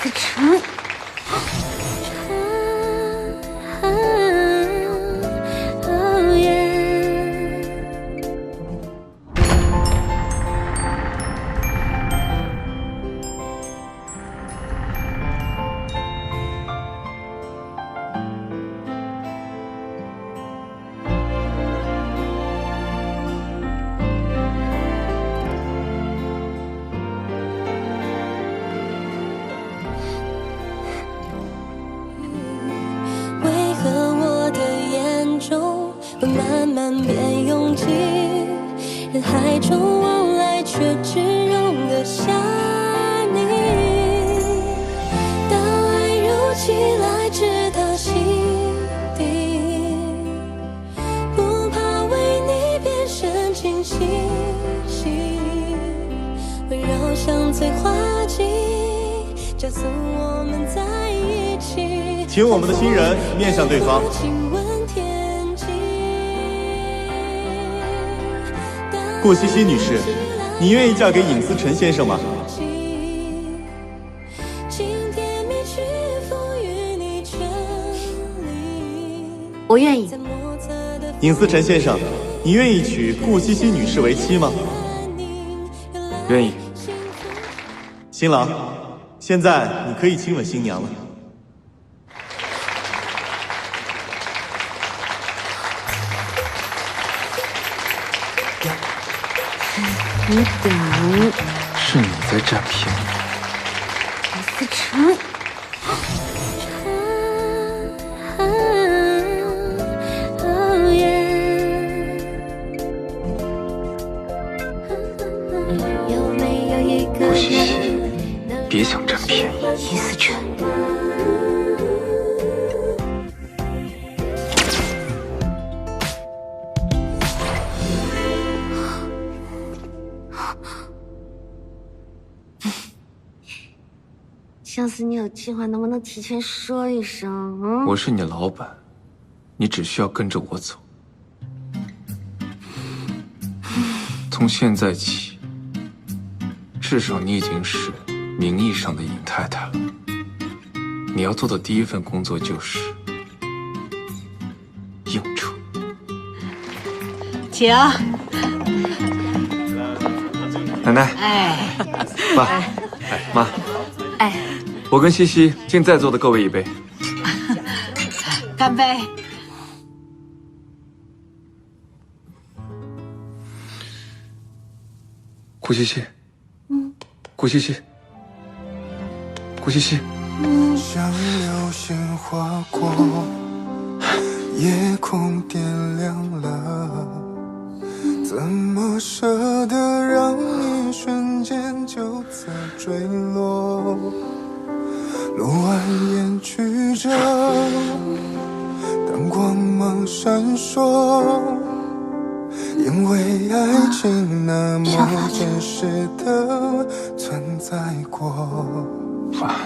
思成。会慢慢变拥挤，人海中往来，却只容得下你。当爱如期来至他心底，不怕为你变身进行戏，温柔像催化剂，加速我们在一起。请我们的新人面向对方。顾西西女士，你愿意嫁给尹思辰先生吗？我愿意。尹思辰先生，你愿意娶顾西西女士为妻吗？愿意。新郎，现在你可以亲吻新娘了。你等，是你在占便宜。思成。顾西西，别想占便宜。尹思成。下次你有计划，能不能提前说一声？我是你老板，你只需要跟着我走。从现在起，至少你已经是名义上的尹太太了。你要做的第一份工作就是应酬。请。奶奶，哎，爸，妈，我跟西西敬在座的各位一杯。干杯！顾西西，顾西西，顾西西。像流星划过，夜空点亮了，怎么舍得让你瞬间就此坠落？路蜿蜒曲折，当光芒闪烁，因为爱情那么真实的存在过。爸。